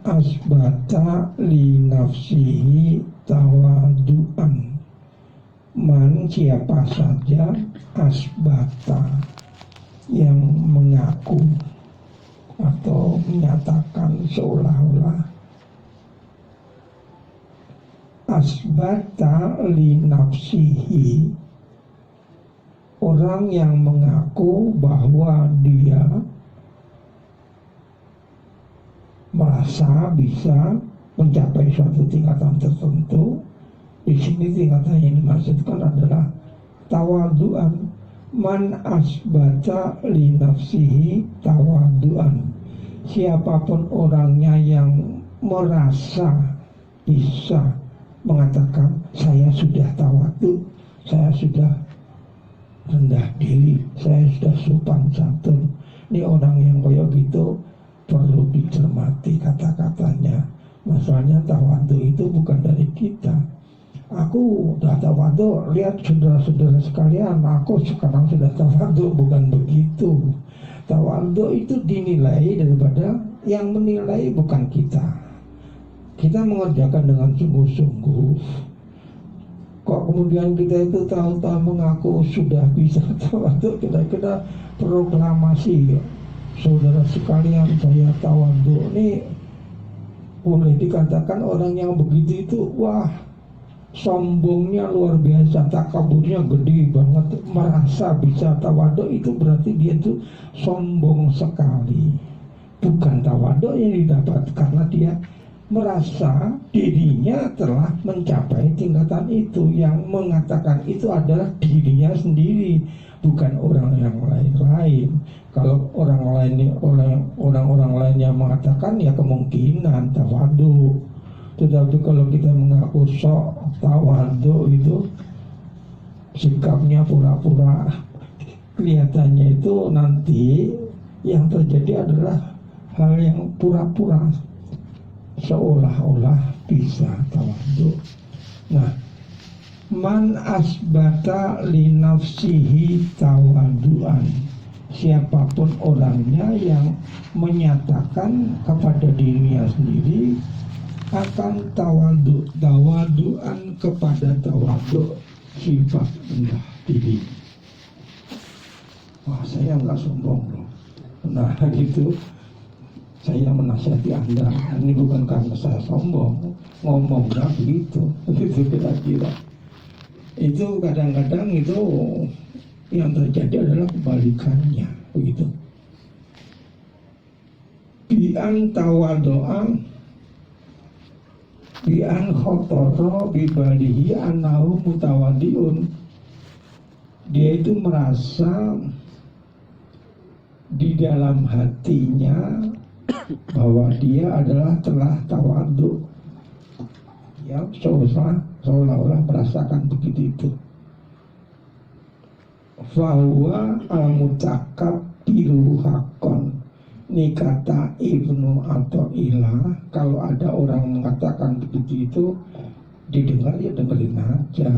asbata li nafsihi tawadu'an. Man, siapa saja asbata, yang mengaku atau menyatakan seolah-olah, asbata li nafsihi, orang yang mengaku bahwa dia merasa bisa mencapai suatu tingkatan tertentu. Di sini tingkatan yang dimaksudkan adalah tawaduan. Man asbata li nafsihi tawaduan. Siapapun orangnya yang merasa bisa mengatakan saya sudah tawadu, saya sudah rendah diri, saya sudah sopan santun. Ini orang yang koyo gitu perlu dicermati kata-katanya. Masalahnya tawadu itu bukan dari kita. Aku sudah tawadu, lihat saudara-saudara sekalian, aku sekarang sudah tawadu. Bukan begitu. Tawadu itu dinilai daripada yang menilai bukan kita. Kita mengerjakan dengan sungguh-sungguh. Kok kemudian kita itu tahu-tahu mengaku sudah bisa tawadu, kita proklamasi, saudara sekalian saya tawadu. Ini boleh dikatakan orang yang begitu itu, wah, sombongnya luar biasa, takaburnya gede banget, merasa bisa tawadu. Itu berarti dia itu sombong sekali. Bukan tawadu yang didapat karena dia merasa dirinya telah mencapai tingkatan itu. Yang mengatakan itu adalah dirinya sendiri, bukan orang yang lain-lain. Kalau orang lain yang mengatakan, ya kemungkinan tawadu. Tetapi kalau kita mengaku sok tawadu, itu sikapnya pura-pura, kelihatannya itu nanti yang terjadi adalah hal yang pura-pura, seolah-olah bisa tawadu. Nah, man asbata li nafsihi tawaduan, siapapun orangnya yang menyatakan kepada dirinya sendiri akan tawaduan kepada tawadu, sifat rendah diri. Wah, saya nggak sombong loh. Nah gitu, saya menasihati Anda, ini bukan karena saya sombong, ngomongnya begitu, begitu kira-kira. Itu kadang-kadang itu yang terjadi adalah kebalikannya, begitu. Bi'an tawado'an bi'an khotoro bibalihi anahu mutawadiun. Dia itu merasa di dalam hatinya bahwa dia adalah telah tawadu. Ya, seolah-olah merasakan begitu itu. Fahuwa al-mutakabbiru haqqan. Ini kata Ibnu Athaillah, kalau ada orang mengatakan begitu itu didengar, ya dengerin aja.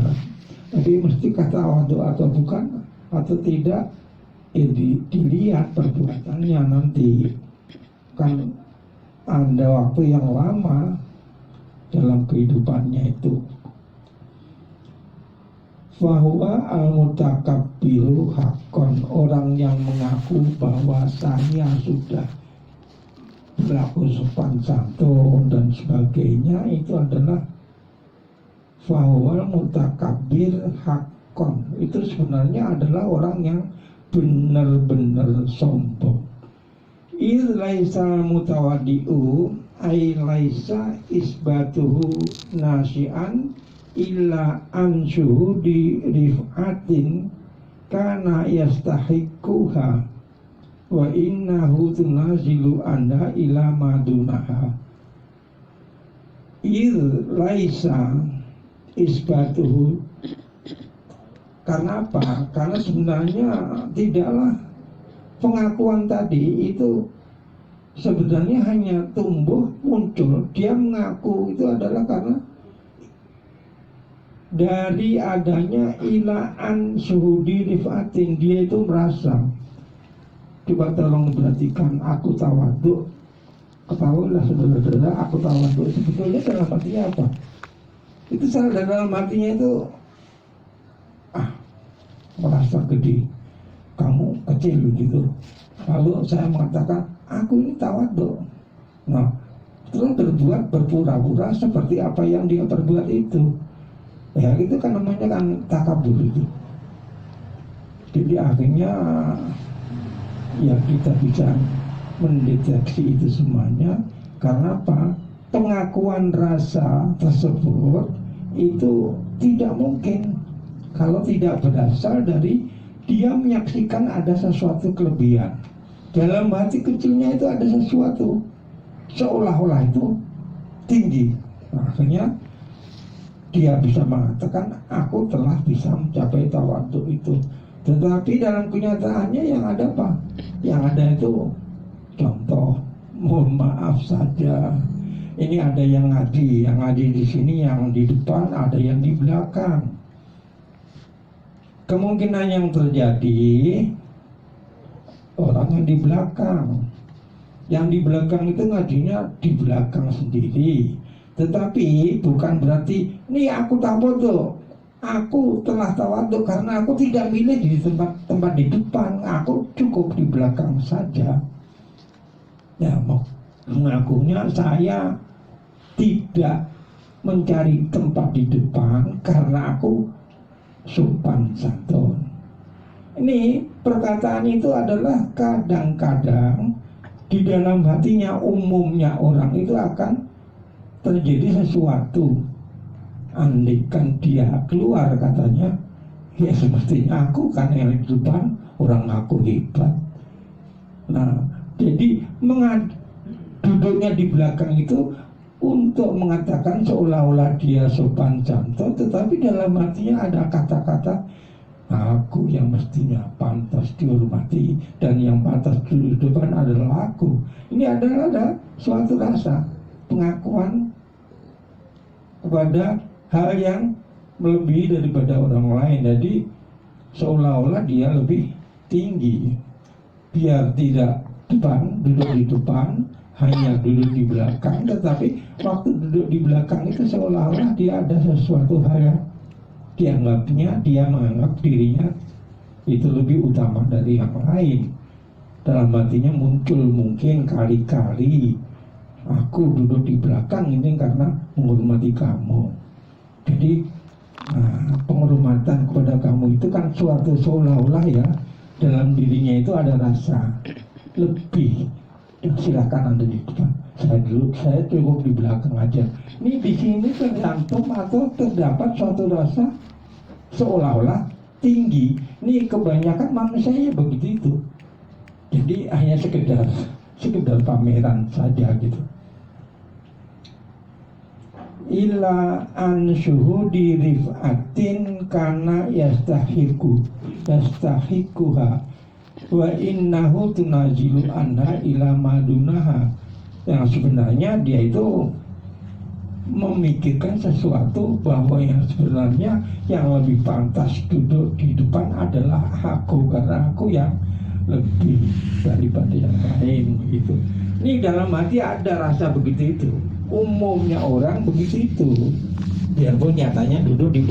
Tapi mesti kata tawadu atau bukan atau tidak, dilihat perbuatannya nanti. Kan ada waktu yang lama dalam kehidupannya itu. Fahuwa al-mutakabbiru haqqan, orang yang mengaku bahwa saya sudah berlaku sopan santun dan sebagainya, itu adalah fahuwa al-mutakabbir haqqan. Itu sebenarnya adalah orang yang benar-benar sombong. Il laisa mutawadi'u ay laisa isbatuhu nasi'an illa ansuhu di rif'atin kana yastahiquha wa innahu tunazilu anda ila madunaha. Il laisa isbatuhu, karena apa? Karena sebenarnya tidaklah pengakuan tadi itu sebenarnya hanya tumbuh muncul. Dia mengaku itu adalah karena dari adanya ilaan suhudi rifatin. Dia itu merasa, coba tolong perhatikan, aku tawadu Ketahuilah saudara-saudara, aku tawadhu sebetulnya dalam artinya apa? Itu salah dalam artinya itu merasa gede, kamu kecil begitu. Lalu saya mengatakan, aku ini tawadhu. Nah, terus berpura-pura seperti apa yang dia perbuat itu. Ya itu kan namanya kan takabur itu. Jadi akhirnya ya kita bisa mendeteksi itu semuanya. Karena apa? Pengakuan rasa tersebut itu tidak mungkin kalau tidak berasal dari dia menyaksikan ada sesuatu kelebihan. Dalam hati kecilnya itu ada sesuatu seolah-olah itu tinggi. Akhirnya dia bisa mengatakan aku telah bisa mencapai tawadhu itu. Tetapi dalam kenyataannya yang ada apa? Yang ada itu contoh, mohon maaf saja. Ini ada yang ngaji di sini, yang di depan, ada yang di belakang. Kemungkinan yang terjadi orang yang di belakang. Yang di belakang itu ngajinya di belakang sendiri. Tetapi bukan berarti nih aku tawadhu, aku telah tawadhu karena aku tidak milih di tempat di depan, aku cukup di belakang saja. Ya, mengakunya saya tidak mencari tempat di depan karena aku sopan santun. Ini perkataan itu adalah kadang-kadang di dalam hatinya umumnya orang itu akan terjadi sesuatu. Andaikan dia keluar katanya, ya sepertinya aku kan yang di depan, orang aku hebat. Nah, jadi duduknya di belakang itu untuk mengatakan seolah-olah dia sopan santun, tetapi dalam hatinya ada kata-kata aku yang mestinya pantas dihormati dan yang pantas duduk di depan adalah aku. Ini adalah ada suatu rasa pengakuan kepada hal yang melebihi daripada orang lain. Jadi seolah-olah dia lebih tinggi. Biar tidak duduk di depan, hanya duduk di belakang. Tetapi waktu duduk di belakang itu seolah-olah dia ada sesuatu hal yang dia menganggap dirinya itu lebih utama dari yang lain. Dalam hatinya muncul mungkin kali-kali aku duduk di belakang ini karena menghormati kamu. Jadi penghormatan kepada kamu itu kan suatu seolah-olah ya dalam dirinya itu ada rasa lebih. Silahkan Anda di depan. Saya cukup di belakang aja. Ini di sini tergantung atau terdapat suatu rasa seolah-olah tinggi. Ini kebanyakan manusianya begitu itu. Jadi hanya sekedar pameran saja gitu. Ila an syuhudi rif'atin kana yastahikuha wa innahu tunazilu anha ila madunaha. Yang sebenarnya dia itu memikirkan sesuatu bahwa yang sebenarnya yang lebih pantas duduk di depan adalah aku, karena aku yang lebih daripada yang lain begitu. Ini dalam hati ada rasa begitu itu. Umumnya orang begitu itu. Biarpun nyatanya duduk di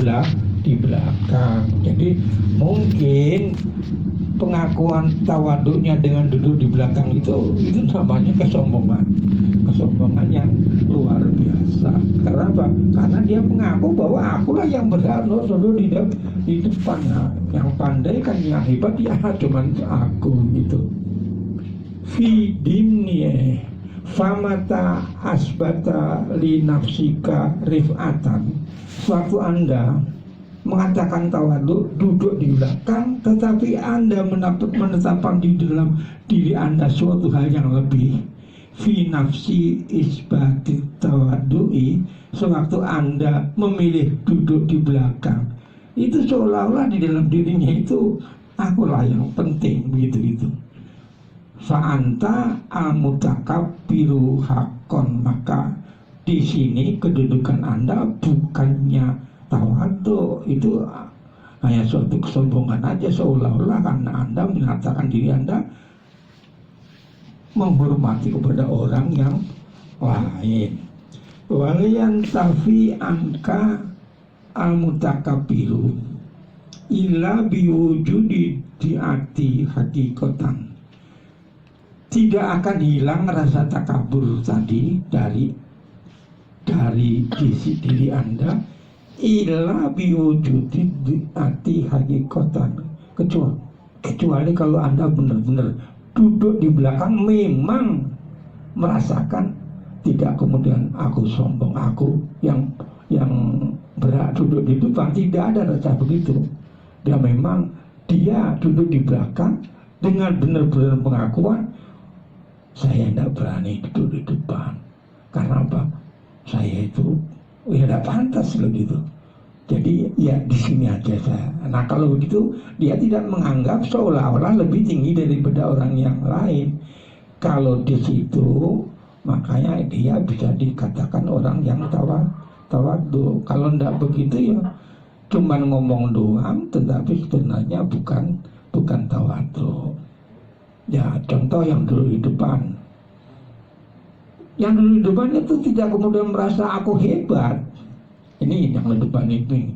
belakang. Jadi mungkin pengakuan tawaduknya dengan duduk di belakang itu namanya kesombongan yang luar biasa. Karena apa? Karena dia mengaku bahwa akulah yang berhak duduk di depan. Nah, yang pandai kan yang hebat ya cuman aku gitu. Fi dimni famata asbata li nafsika rif'atan. Suatu Anda mengatakan tawadhu, duduk di belakang, tetapi Anda menetapkan di dalam diri Anda suatu hal yang lebih. Fi nafsi isbati tawadhu'i, sewaktu Anda memilih duduk di belakang, itu seolah-olah di dalam dirinya itu akulah yang penting begitu. Fa'anta al-mutakabbiru hakon, maka di sini kedudukan Anda bukannya tawadhu, itu hanya suatu kesombongan aja seolah-olah karena Anda mengatakan diri Anda menghormati kepada orang yang lain. Waliyan tafi angka al-mutakabiru illa biwujudi diati hakikatan. Tidak akan hilang rasa takabur tadi dari diri Anda illa biwujudi diati hakikatan, kecuali kalau Anda benar-benar duduk di belakang memang merasakan, tidak kemudian aku sombong, aku yang berhak duduk di depan, tidak ada rasa begitu. Dia memang duduk di belakang dengan benar-benar pengakuan, saya tidak berani duduk di depan. Karena apa? Saya itu tidak pantas begitu. Jadi ya di sini aja saya. Nah kalau begitu dia tidak menganggap seolah-olah lebih tinggi daripada orang yang lain. Kalau di situ makanya dia bisa dikatakan orang yang tawadhu. Kalau tidak begitu ya cuman ngomong doang, tetapi sebenarnya bukan tawadhu. Ya contoh yang dulu di depan. Yang dulu di depan itu tidak kemudian merasa aku hebat. Ini yang di depan ini.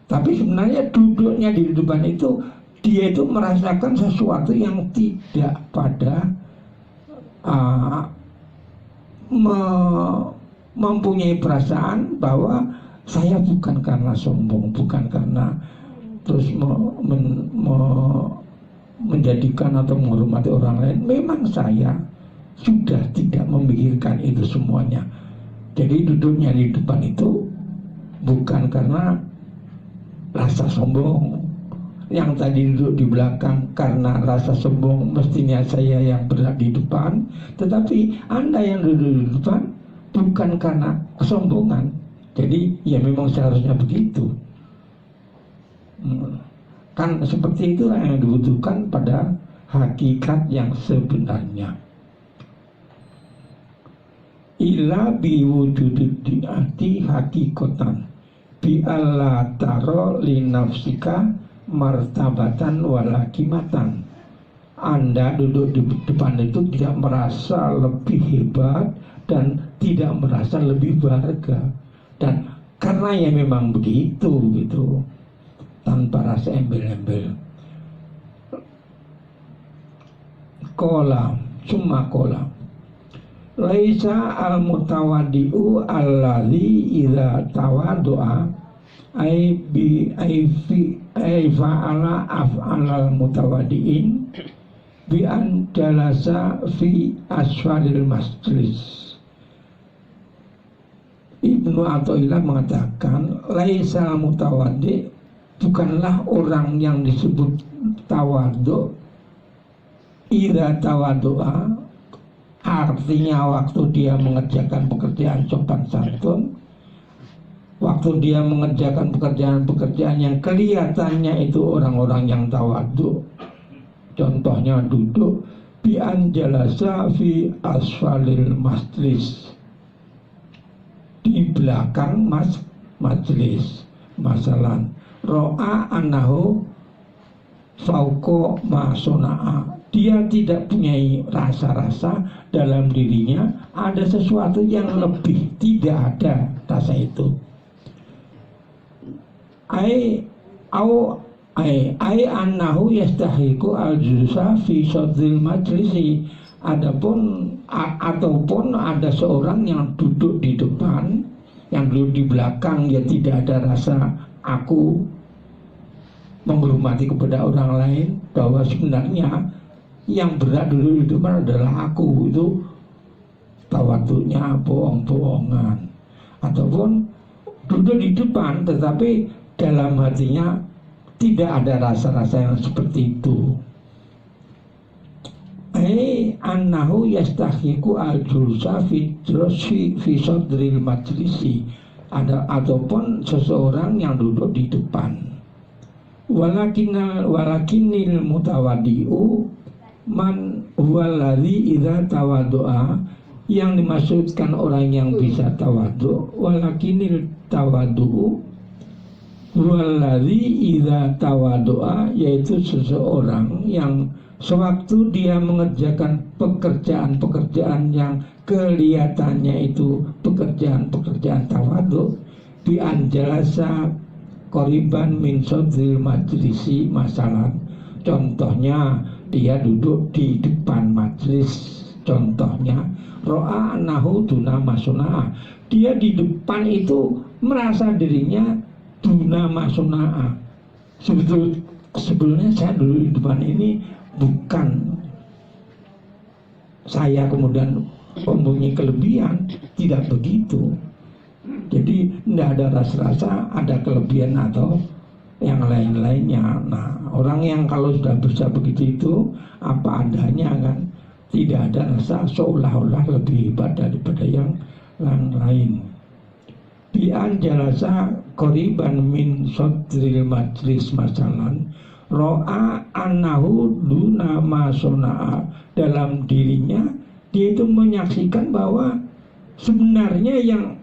Tapi sebenarnya duduknya di depan itu, dia itu merasakan sesuatu yang tidak pada mempunyai perasaan bahwa saya bukan karena sombong, bukan karena terus menjadikan atau menghormati orang lain. Memang saya sudah tidak memikirkan itu semuanya. Jadi duduknya di depan itu bukan karena rasa sombong. Yang tadi duduk di belakang karena rasa sombong, mestinya saya yang berada di depan. Tetapi Anda yang duduk di depan bukan karena kesombongan. Jadi ya memang seharusnya begitu. Kan seperti itulah yang dibutuhkan pada hakikat yang sebenarnya. Ila biwujudid di'ati hakikatan bi alla taro li nafsika martabatan walakimatan. Anda duduk di depan itu tidak merasa lebih hebat dan tidak merasa lebih berharga, dan karena ya memang begitu gitu, tanpa rasa embel-embel. Cuma kola laisa al-mutawadi'u alladhi idza tawadu'a ay fa'ala af'alal mutawadi'in bi an jalasa fi asfalil majlis. Ibnu Athaillah mengatakan laisa al-mutawadi' bukanlah orang yang disebut tawadu' idza tawadu'a, artinya waktu dia mengerjakan pekerjaan sopan santun, waktu dia mengerjakan pekerjaan-pekerjaan yang kelihatannya itu orang-orang yang tawadhu. Contohnya duduk bi anjalasa fi asfalil majlis, di belakang majlis. Masalan ro'a annahu fauqa ma sona'a, dia tidak punya rasa-rasa dalam dirinya ada sesuatu yang lebih, tidak ada rasa itu. Ai annahu yastahiqu al-julusa fi sadril majlisi, ataupun ada seorang yang duduk di depan, yang duduk di belakang, ya tidak ada rasa aku menghormati kepada orang lain, bahwa sebenarnya yang berat dulu di depan adalah aku. Itu tawadhunya bohong-bohongan. Ataupun duduk di depan tetapi dalam hatinya tidak ada rasa-rasa yang seperti itu. Annahu yastahiqu al-julusa fi sadril majlisi, ataupun seseorang yang duduk di depan. Walakinil mutawadi'u man huwaladzi idza tawaddu'a, yang dimaksudkan orang yang bisa tawadhu. Walakinil tawaddu'u huwaladzi idza tawaddu'a, yaitu seseorang yang sewaktu dia mengerjakan pekerjaan-pekerjaan yang kelihatannya itu pekerjaan-pekerjaan tawadhu, bi anjalasa qoriban min sadril majlisi masalah. Contohnya dia duduk di depan majlis. Contohnya ro'a annahu duna masuna'ah, dia di depan itu merasa dirinya duna masuna'ah. Sebetulnya saya dulu di depan ini bukan saya kemudian mempunyai kelebihan, tidak begitu. Jadi tidak ada rasa-rasa ada kelebihan atau yang lain-lainnya. Nah, orang yang kalau sudah bisa begitu itu apa adanya kan, tidak ada rasa seolah-olah lebih hebat daripada yang lain. Bi'an jalasa qoriban min sadril majlis masalan ro'a annahu duna masona'a, dalam dirinya dia itu menyaksikan bahwa sebenarnya yang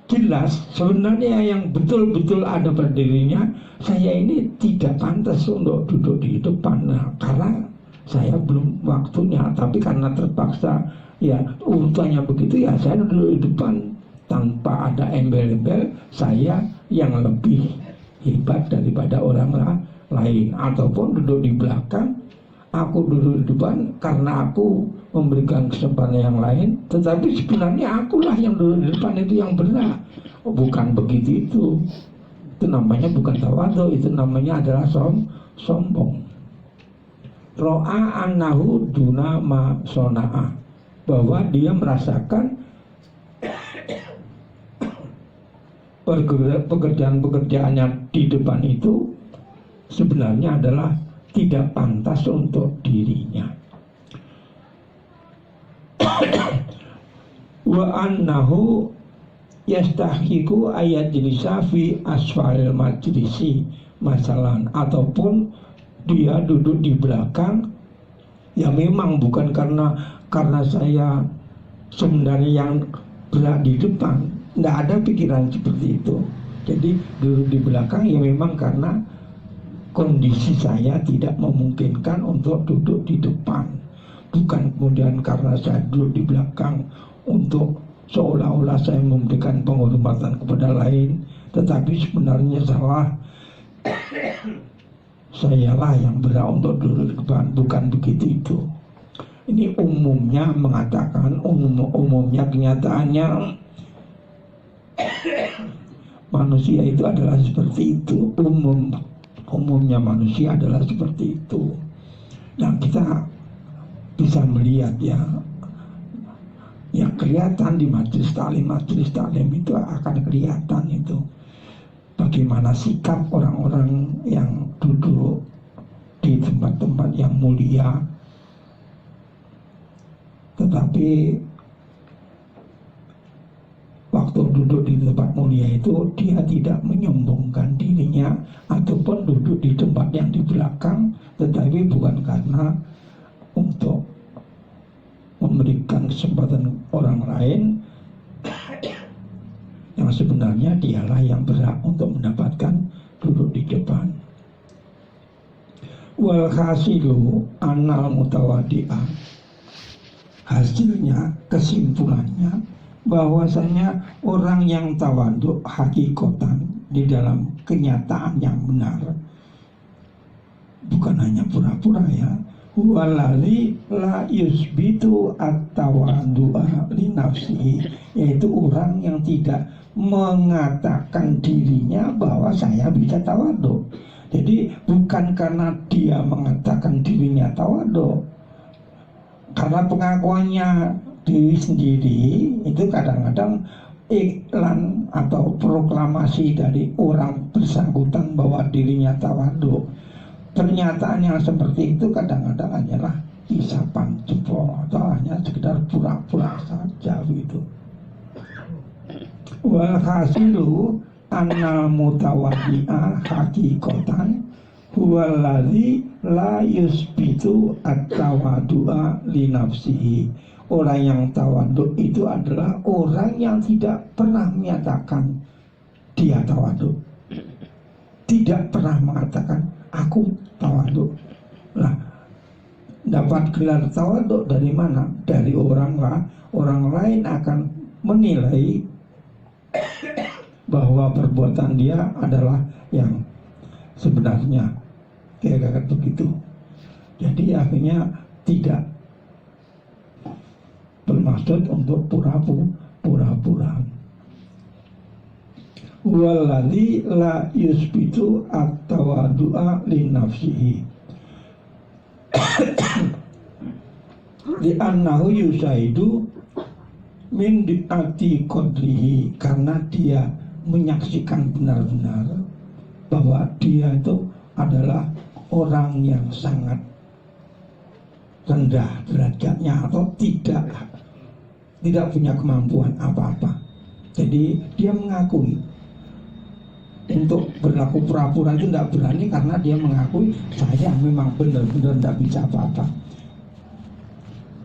jelas, sebenarnya yang betul-betul ada pada dirinya, saya ini tidak pantas untuk duduk di depan. Nah, karena saya belum waktunya, tapi karena terpaksa ya urutannya begitu, ya saya duduk di depan tanpa ada embel-embel saya yang lebih hebat daripada orang lain, ataupun duduk di belakang, aku duduk di depan karena aku memberikan kesempatan yang lain, tetapi sebenarnya akulah yang duduk di depan itu yang benar. Bukan begitu itu namanya bukan tawadhu, itu namanya adalah sombong. Ro'a annahu duna ma sona'a, bahwa dia merasakan pekerjaan-pekerjaan yang di depan itu sebenarnya adalah tidak pantas untuk dirinya. Wa annahu yastahiqu ayat jilisa fi asfalil majlisi masalan, ataupun dia duduk di belakang, ya memang bukan karena saya sebenarnya yang berat di depan, tidak ada pikiran seperti itu. Jadi duduk di belakang ya memang karena kondisi saya tidak memungkinkan untuk duduk di depan, bukan kemudian karena saya duduk di belakang untuk seolah-olah saya memberikan penghormatan kepada lain, tetapi sebenarnya salah. Sayalah yang berhak untuk duduk di depan, bukan begitu itu. Ini umumnya mengatakan, umumnya kenyataannya manusia itu adalah seperti itu. Umumnya manusia adalah seperti itu. Yang kita bisa melihat ya kelihatan di majelis taklim itu akan kelihatan itu bagaimana sikap orang-orang yang duduk di tempat-tempat yang mulia, tetapi waktu duduk di tempat mulia itu dia tidak menyombongkan dirinya, ataupun duduk di tempat yang di belakang, tetapi bukan karena untuk memberikan kesempatan orang lain, yang sebenarnya dialah yang berhak untuk mendapatkan duduk di depan. Wal hasilu anal mutawadi'ah, hasilnya, kesimpulannya, bahwasanya orang yang tawadhu hakikatan di dalam kenyataan yang benar, bukan hanya pura-pura ya, walali la yusbitu at-tawadhu'a li nafsihi, yaitu orang yang tidak mengatakan dirinya bahwa saya bisa tawadhu. Jadi bukan karena dia mengatakan dirinya tawadhu, karena pengakuannya diri sendiri itu kadang-kadang iklan atau proklamasi dari orang bersangkutan bahwa dirinya tawadhu. Pernyataan yang seperti itu kadang-kadang hanyalah isapan jempol atau hanya sekedar pura-pura saja gitu. Wal hasilu annal mutawaddi'a hakikatan huwallazi la yusbitu at-tawaddu'a li nafsihi. Orang yang tawadhu itu adalah orang yang tidak pernah menyatakan dia tawadhu, tidak pernah mengatakan aku tawadhu. Nah, dapat gelar tawadhu dari mana? Dari orang lain akan menilai bahwa perbuatan dia adalah yang sebenarnya, kira-kira begitu. Jadi akhirnya tidak bermaksud untuk pura-pura. Walladzi la yusbitu at-tawadu'a li nafsihi li annahu yusaidu min di'ati qadrihi, karena dia menyaksikan benar-benar bahwa dia itu adalah orang yang sangat rendah derajatnya atau tidak punya kemampuan apa-apa. Jadi dia mengakui untuk berlaku pura-pura itu tidak berani, karena dia mengakui saya memang benar-benar tidak bisa apa-apa.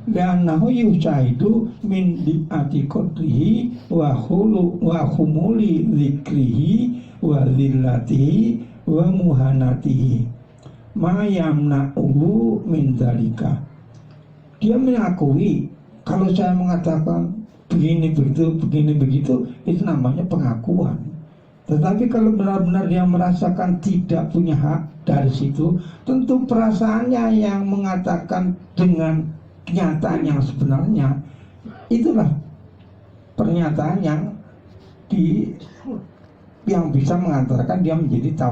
Li'annahu yusaidu min di'ati qadrihi wa humuli dzikrihi wa dzillatihi wa muhanatihi ma yamna'uhu min dzalika. Dia mengakui kalau saya mengatakan begini begitu itu namanya pengakuan. Tetapi kalau benar-benar dia merasakan tidak punya hak dari situ, tentu perasaannya yang mengatakan dengan kenyataan yang sebenarnya, itulah pernyataan yang bisa mengantarkan dia menjadi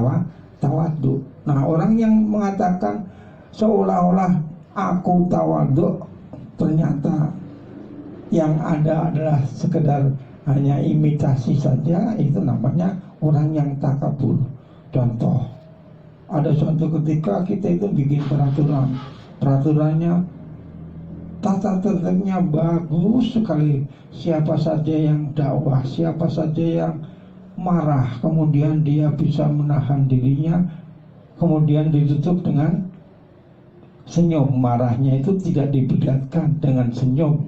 tawadhu. Nah, orang yang mengatakan seolah-olah aku tawadhu, ternyata yang ada adalah sekedar hanya imitasi saja, itu namanya orang yang takabur. Contoh, ada suatu ketika kita itu bikin peraturannya tata tertibnya bagus sekali. Siapa saja yang dakwah, siapa saja yang marah, kemudian dia bisa menahan dirinya, kemudian ditutup dengan senyum. Marahnya itu tidak dibedakan dengan senyum,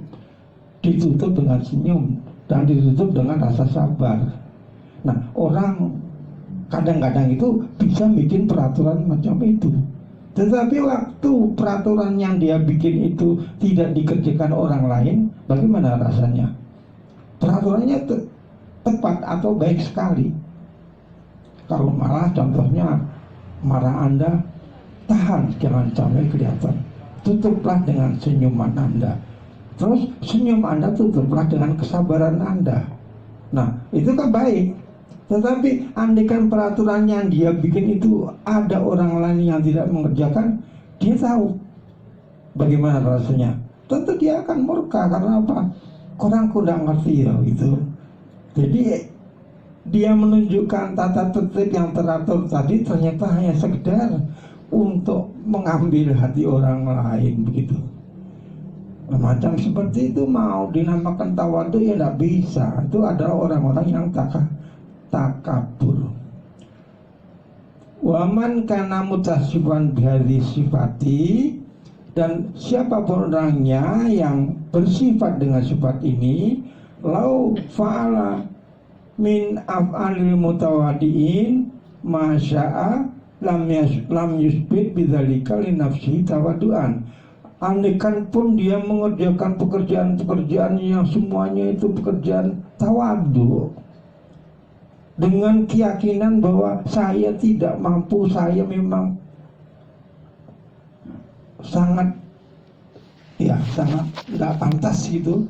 ditutup dengan senyum, dan ditutup dengan rasa sabar. Nah, orang kadang-kadang itu bisa bikin peraturan macam itu. Tetapi waktu peraturan yang dia bikin itu tidak dikerjakan orang lain, bagaimana rasanya? Peraturannya tepat atau baik sekali. Kalau marah, contohnya marah Anda, tahan, jangan sampai kelihatan. Tutuplah dengan senyuman Anda. Terus senyum Anda tutuplah dengan kesabaran Anda. Nah, itu kan baik. Tetapi andaikan peraturan yang dia bikin itu ada orang lain yang tidak mengerjakan, dia tahu bagaimana rasanya. Tentu dia akan murka, karena apa? Orang kurang ngerti ya gitu. Jadi dia menunjukkan tata tertib yang teratur tadi ternyata hanya sekedar untuk mengambil hati orang lain begitu. Macam seperti itu mau dinamakan tawadhu ya tidak bisa. Itu adalah orang-orang yang takabur. Waman kana mutasifan bihadzi sifati, dan siapapun orangnya yang bersifat dengan sifat ini, lau fa'ala min af'alil mutawadiin masya'a lam yusbit bidzalika li nafsihi tawaduan. Andaikan pun dia mengerjakan pekerjaan-pekerjaan yang semuanya itu pekerjaan tawadhu, dengan keyakinan bahwa saya tidak mampu, saya memang sangat tidak pantas gitu.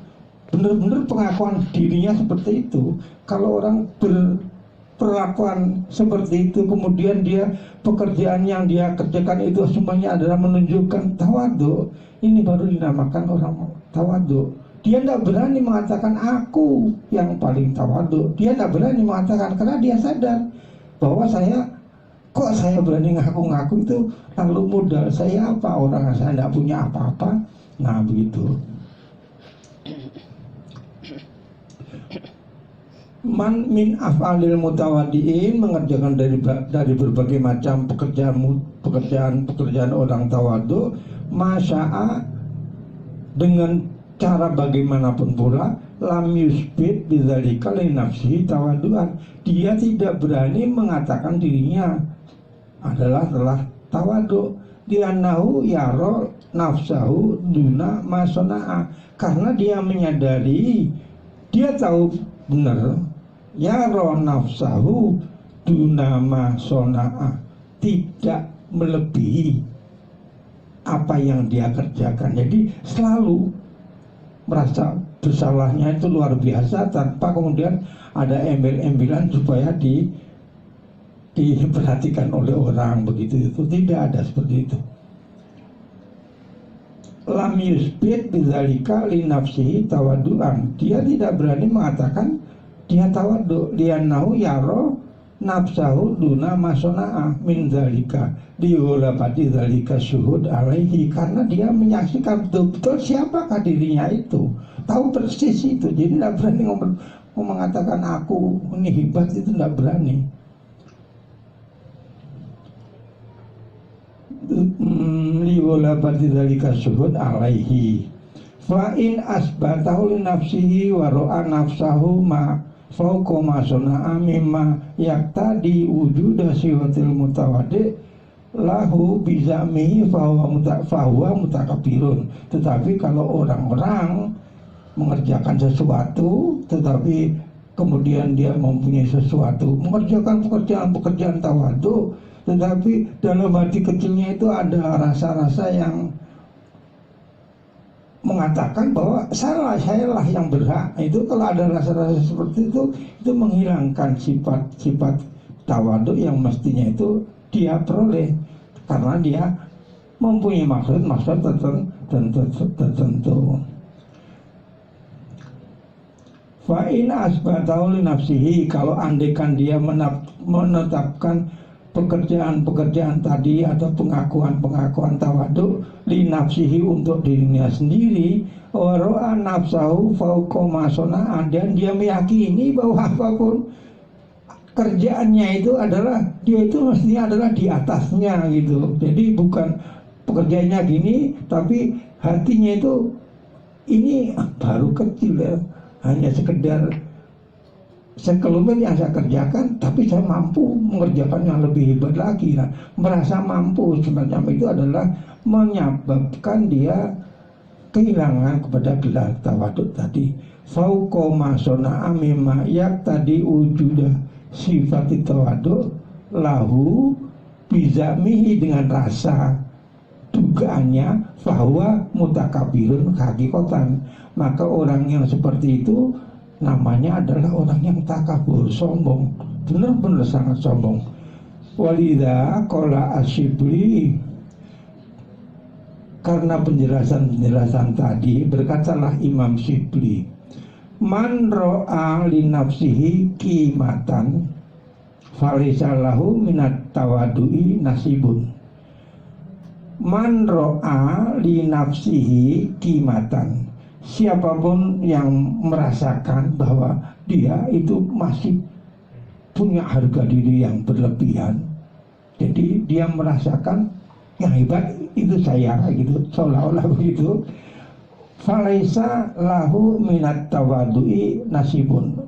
Benar-benar pengakuan dirinya seperti itu. Kalau orang berperlakuan seperti itu, kemudian dia pekerjaan yang dia kerjakan itu semuanya adalah menunjukkan tawadhu, ini baru dinamakan orang tawadhu. Dia tidak berani mengatakan aku yang paling tawadhu. Dia tidak berani mengatakan, karena dia sadar bahwa saya berani ngaku-ngaku itu lalu modal saya apa, orang saya tidak punya apa-apa. Nah begitu. Man min af'alil mutawadiin, mengerjakan dari berbagai macam pekerjaan orang tawadhu, masya'a, dengan cara bagaimanapun pula, lam yusbit bidzalika li nafsihi tawaduan. Dia tidak berani mengatakan dirinya adalah tawadhu. li'annahu yaro nafsahu duna masona'a, karena dia menyadari, dia tahu benar, yaro nafsahu duna masona'a, tidak melebihi apa yang dia kerjakan. Jadi selalu merasa bersalahnya itu luar biasa, tanpa kemudian ada embel-embelan supaya diperhatikan oleh orang begitu. Itu tidak ada seperti itu. Lam yusbit bidzalika li nafsihi tawaddu'an, dia tidak berani mengatakan dia tawaddu, li'annahu yaro nafsahu duna masona'a min dzalika diulapati dzalika syuhud alaihi, karena dia menyaksikan betul-betul siapakah dirinya itu, tahu persis itu. Jadi tidak berani mengatakan aku ini hebat, itu tidak berani. Liulapati dzalika syuhud alaihi fa in asbatahu li nafsihi wa ra'a nafsahu ma fauqa ma sana'a mimma yaqtadi wujuda siwatil mutawaddi lahu bizamihi fahuwa mutakabbirun. Tetapi kalau orang-orang mengerjakan sesuatu tetapi kemudian dia mempunyai sesuatu, mengerjakan pekerjaan tawadhu, tetapi dalam hati kecilnya itu ada rasa-rasa yang mengatakan bahwa sayalah yang berhak. Itu kalau ada rasa-rasa seperti itu menghilangkan sifat tawadhu yang mestinya itu dia peroleh, karena dia mempunyai maksud tertentu. Fa in asbatahu li nafsihi, kalau andaikan dia menetapkan pekerjaan-pekerjaan tadi atau pengakuan tawadhu li nafsihi untuk dirinya sendiri, wa ra'a nafsahu fauqa ma sana'a, dan dia meyakini bahwa apapun kerjaannya itu adalah dia itu mestinya adalah di atasnya gitu. Jadi bukan pekerjaannya gini, tapi hatinya itu ini baru kecil ya, hanya sekedar sekelumit yang saya kerjakan, tapi saya mampu mengerjakan yang lebih hebat lagi. Nah, merasa mampu semacam itu adalah menyebabkan dia kehilangan kepada gelar tawadhu tadi. Fauqa ma sana'a mimma yaqtadi wujuda sifat tawadhu lahu bizamihi, dengan rasa dugaannya bahwa mutakabbirun hakikatan, maka orang yang seperti itu namanya adalah orang yang takabur, sombong, benar-benar sangat sombong. Walidha qala Asyibli, karena penjelasan tadi berkatalah Imam Syibli, man ro'a li nafsihi qimatan falaysa lahu minat tawadu'i nasibun. Man ro'a li nafsihi qimatan, siapapun yang merasakan bahwa dia itu masih punya harga diri yang berlebihan, jadi dia merasakan yang hebat itu saya gitu, seolah-olah begitu, falaisa lahu minat tawadu'i nasibun,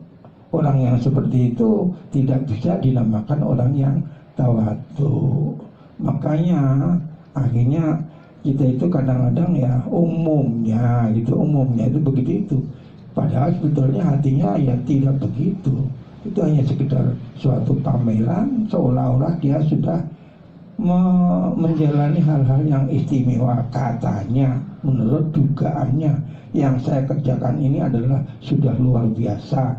orang yang seperti itu tidak bisa dinamakan orang yang tawadhu. Makanya akhirnya kita itu kadang-kadang ya umumnya itu begitu, padahal sebetulnya hatinya ya tidak begitu. Itu hanya sekedar suatu pameran, seolah-olah dia sudah menjalani hal-hal yang istimewa. Katanya, menurut dugaannya, yang saya kerjakan ini adalah sudah luar biasa,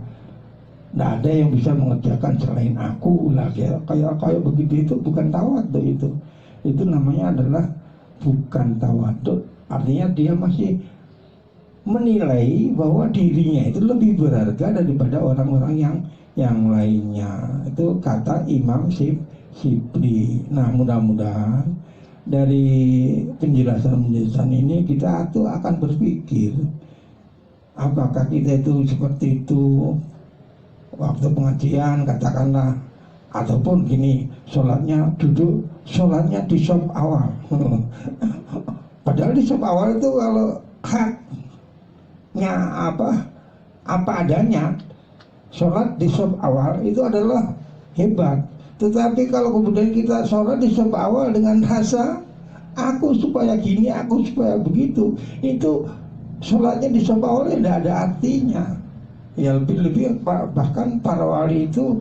tidak ada yang bisa mengerjakan selain aku lah. Kayak begitu, itu bukan tawadhu. Itu namanya adalah bukan tawadhu. Artinya dia masih menilai bahwa dirinya itu lebih berharga daripada orang-orang yang lainnya. Itu kata Imam Syibli. Nah, mudah-mudahan dari penjelasan ini kita tuh akan berpikir, apakah kita itu seperti itu waktu pengajian katakanlah, ataupun gini, sholatnya di shop awal. Padahal di shop awal itu kalau haknya apa adanya, sholat di shop awal itu adalah hebat. Tetapi kalau kemudian kita sholat di shop awal dengan rasa aku supaya gini, aku supaya begitu, itu sholatnya di saf awal tidak ada artinya. Ya lebih-lebih bahkan para wali itu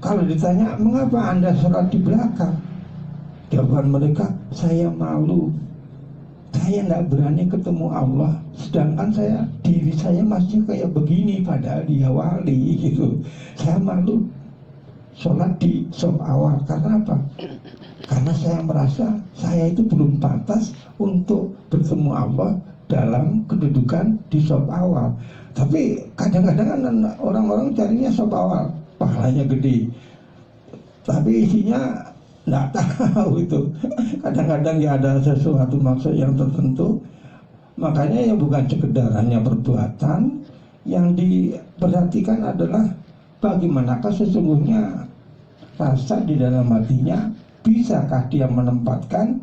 kalau ditanya mengapa anda sholat di belakang, jawaban mereka, saya malu, saya tidak berani ketemu Allah, sedangkan diri saya masih kayak begini padahal dia wali gitu. Saya malu sholat di saf awal. Karena apa? Karena saya merasa saya itu belum pantas untuk bertemu Allah dalam kedudukan di saf awal. Tapi kadang-kadang kan orang-orang carinya saf awal, pahalanya gede, tapi isinya nggak tahu itu. Kadang-kadang ya ada sesuatu maksud yang tertentu. Makanya ya bukan sekedar hanya perbuatan, yang diperhatikan adalah bagaimanakah sesungguhnya rasa di dalam hatinya. Bisakah dia menempatkan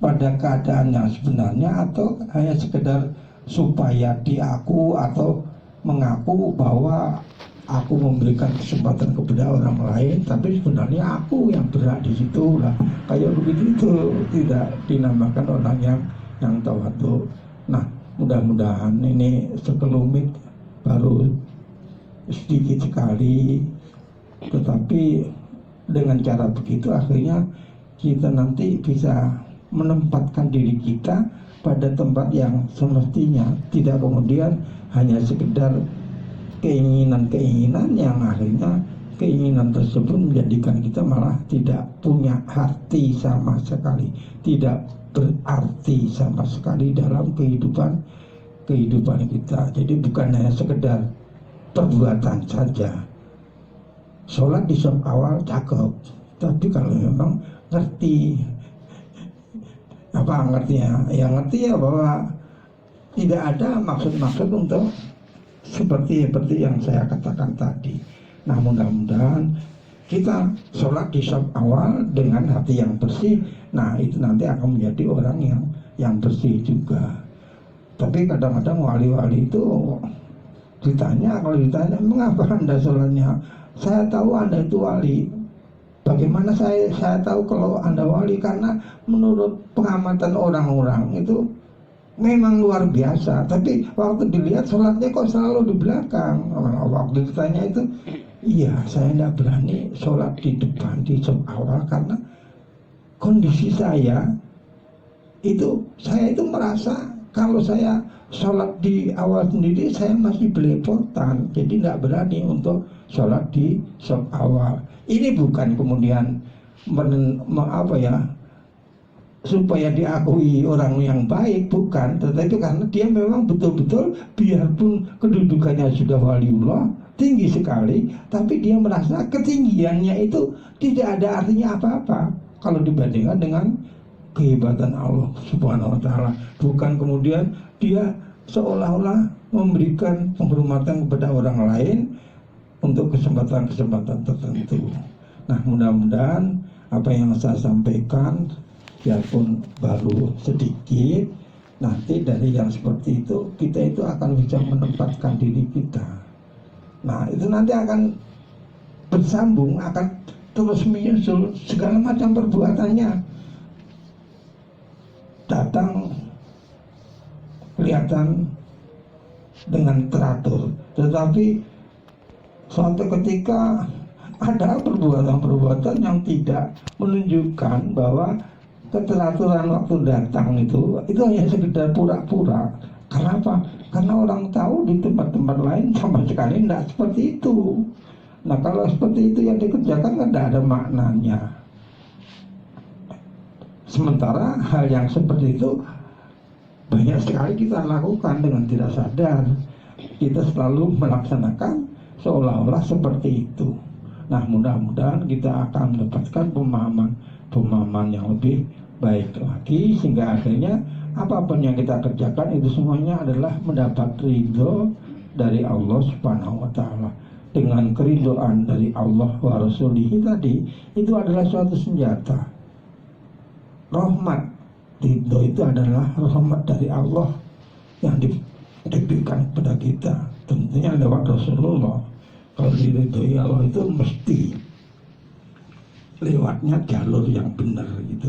pada keadaan yang sebenarnya, atau hanya sekedar supaya diaku atau mengaku bahwa aku memberikan kesempatan kepada orang lain, tapi sebenarnya aku yang berhak di situ lah. Kayak begitu itu tidak dinamakan orang yang tawadhu. Nah, mudah-mudahan ini sekelumit, baru sedikit sekali, tetapi dengan cara begitu akhirnya kita nanti bisa menempatkan diri kita pada tempat yang semestinya, tidak kemudian hanya sekedar keinginan-keinginan yang akhirnya keinginan tersebut menjadikan kita malah tidak punya arti sama sekali, tidak berarti sama sekali dalam kehidupan kita. Jadi bukan hanya sekedar perbuatan saja. Sholat di saf awal cakep, tapi kalau memang ngerti apa ngertinya, ya ngerti ya bahwa tidak ada maksud-maksud untuk seperti yang saya katakan tadi. Nah, mudah-mudahan kita sholat di saf awal dengan hati yang bersih. Nah, itu nanti akan menjadi orang yang bersih juga. Tapi kadang-kadang wali-wali itu kalau ditanya mengapa anda sholatnya, saya tahu anda itu wali. Bagaimana saya tahu kalau anda wali? Karena menurut pengamatan orang-orang itu memang luar biasa. Tapi waktu dilihat sholatnya kok selalu di belakang. Waktu ditanya itu, iya saya tidak berani sholat di depan di saf awal karena kondisi saya itu merasa kalau saya sholat di awal sendiri saya masih belepotan, jadi tidak berani untuk sholat di saf awal. Ini bukan kemudian supaya diakui orang yang baik, bukan, tetapi karena dia memang betul-betul biarpun kedudukannya sudah waliullah tinggi sekali, tapi dia merasa ketinggiannya itu tidak ada artinya apa-apa kalau dibandingkan dengan kehebatan Allah Subhanahu wa Ta'ala. Bukan kemudian dia seolah-olah memberikan penghormatan kepada orang lain untuk kesempatan-kesempatan tertentu. Nah, mudah-mudahan apa yang saya sampaikan, biarpun baru sedikit, nanti dari yang seperti itu kita itu akan bisa menempatkan diri kita. Nah, itu nanti akan bersambung, akan terus menyusul segala macam perbuatannya. Datang kelihatan dengan teratur, tetapi suatu ketika ada perbuatan-perbuatan yang tidak menunjukkan bahwa keteraturan waktu datang itu hanya sekedar pura-pura. Karena apa? Karena orang tahu di tempat-tempat lain sama sekali tidak seperti itu. Nah, kalau seperti itu yang dikerjakan kan tidak ada maknanya. Sementara hal yang seperti itu banyak sekali kita lakukan dengan tidak sadar. Kita selalu melaksanakan seolah-olah seperti itu. Nah, mudah-mudahan kita akan mendapatkan pemahaman yang lebih baik lagi, sehingga akhirnya apapun yang kita kerjakan itu semuanya adalah mendapat ridho dari Allah Subhanahu wa Ta'ala. Dengan keridhaan dari Allah wa Rasulihi tadi, itu adalah suatu senjata. Rahmat, ridho itu adalah rahmat dari Allah yang diberikan kepada kita, tentunya lewat Rasulullah. Kalau diridhoi Allah itu mesti lewatnya jalur yang benar gitu.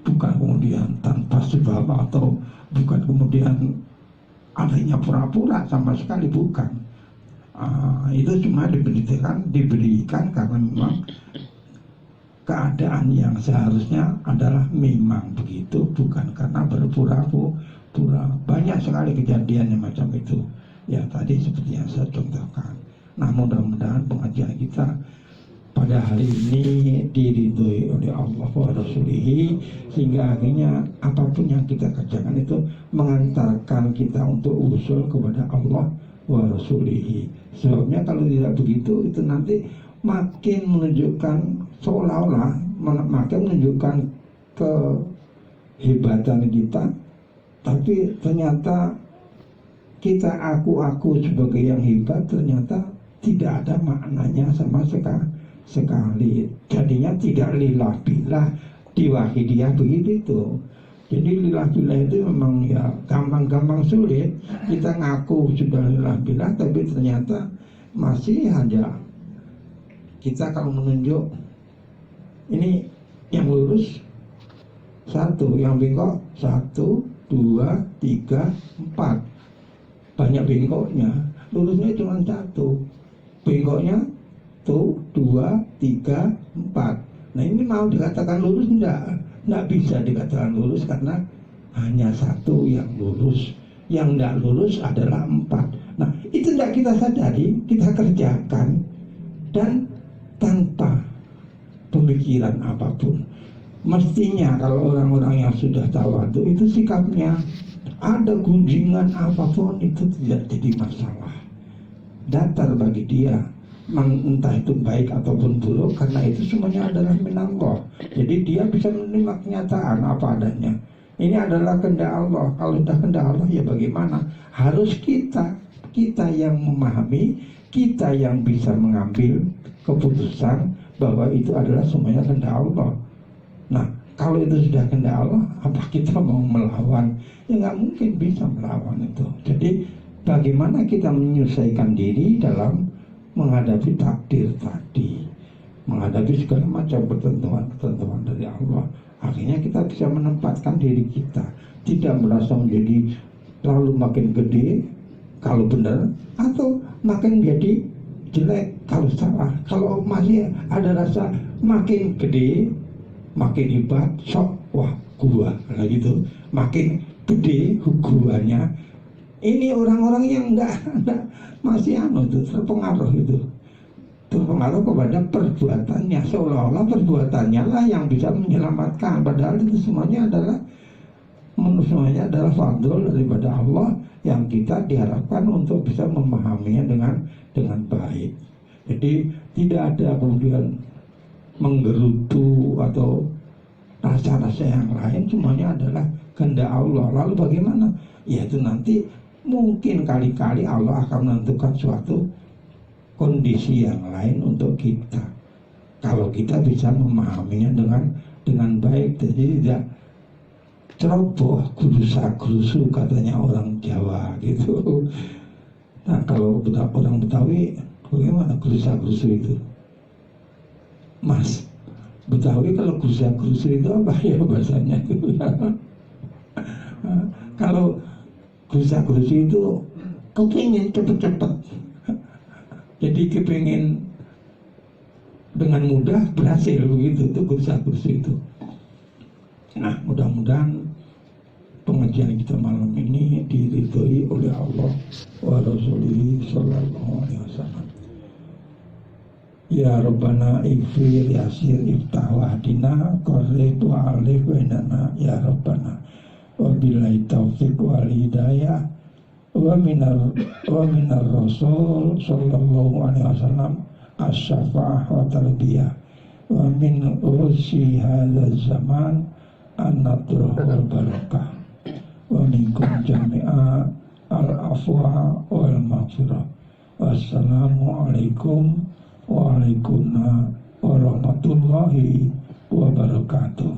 bukan kemudian tanpa sebab atau bukan kemudian adanya pura-pura, sama sekali bukan. Itu cuma diberikan karena memang keadaan yang seharusnya adalah memang begitu, bukan karena berpura-pura. Banyak sekali kejadian yang macam itu. Ya tadi seperti yang saya contohkan. Nah, mudah-mudahan pengajian kita pada hari ini diridhoi oleh Allah wa Rasulihi, sehingga akhirnya apapun yang kita kerjakan itu mengantarkan kita untuk usul kepada Allah wa Rasulihi. Sebabnya kalau tidak begitu, itu nanti makin menunjukkan seolah-olah makin menunjukkan kehebatan kita, tapi ternyata kita aku sebagai yang hebat ternyata tidak ada maknanya sama sekali. Jadinya tidak lillah billah di wahidiyah begitu itu. Jadi lillah billah itu memang ya gampang-gampang sulit. Kita ngaku sudah lillah billah, tapi ternyata masih hanya kita kalau menunjuk ini yang lurus 1, yang bengkok 1, 2, 3, 4. Banyak bengkoknya, lurusnya cuma 1. Bengkoknya tuh 2, 3, 4. Nah ini mau dikatakan lurus enggak bisa dikatakan lurus karena hanya 1 yang lurus. Yang enggak lurus adalah 4. Nah itu enggak kita sadari, kita kerjakan dan tanpa pemikiran apapun. Mestinya kalau orang-orang yang sudah tawadu itu sikapnya ada gunjingan apapun itu tidak jadi masalah. Datar bagi dia, entah itu baik ataupun buruk, karena itu semuanya adalah minallah. Jadi dia bisa menerima kenyataan apa adanya. Ini adalah kehendak Allah. Kalau sudah kehendak Allah ya bagaimana? Harus kita yang memahami, kita yang bisa mengambil keputusan bahwa itu adalah semuanya kehendak Allah. Nah, kalau itu sudah kehendak Allah, apa kita mau melawan? Ya nggak mungkin bisa melawan itu. Jadi bagaimana kita menyesuaikan diri dalam menghadapi takdir tadi, menghadapi segala macam ketentuan dari Allah. Akhirnya kita bisa menempatkan diri kita, tidak merasa menjadi lalu makin gede kalau benar, atau makin menjadi jelek kalau salah. Kalau masih ada rasa makin gede, makin hebat, sok wah gua, nah gitu, makin gede guanya. Ini orang-orang yang enggak masih terpengaruh kepada perbuatannya, seolah-olah perbuatannya lah yang bisa menyelamatkan, padahal itu semuanya adalah fadl daripada Allah yang kita diharapkan untuk bisa memahaminya dengan baik. Jadi tidak ada kemudian menggerutu atau rasa-rasa yang lain, semuanya adalah kehendak Allah. Lalu bagaimana? Ya itu nanti mungkin kali-kali Allah akan menentukan suatu kondisi yang lain untuk kita. Kalau kita bisa memahaminya dengan baik, jadi tidak ceroboh, gerusa-gerusu katanya orang Jawa gitu. Nah kalau orang Betawi bagaimana gerusa-gerusu itu? Mas Betawi kalau gerusa-gerusu itu apa ya bahasanya itu? Kalau gerusa-gerusu itu kepingin cepet-cepet, jadi kepingin dengan mudah berhasil begitu, itu gerusa-gerusu itu. Nah mudah-mudahan pengajian kita malam ini diridhoi oleh Allah wa Rasulihi sallallahu alaihi wasallam. Ya Rabbana ighfir yasir iftah wahdina qarrib wa alif bainana ya Rabbana wa billahi taufiq wal hidayah wa minar rasul sallallahu alaihi wasallam as-syafa'ah wa tarbiyah wa min ursi hadzal zaman an-nadruh wal barakah wa minkum jami'a al-afwa wal maghfirah. Wassalamu alaikum warahmatullahi wabarakatuh.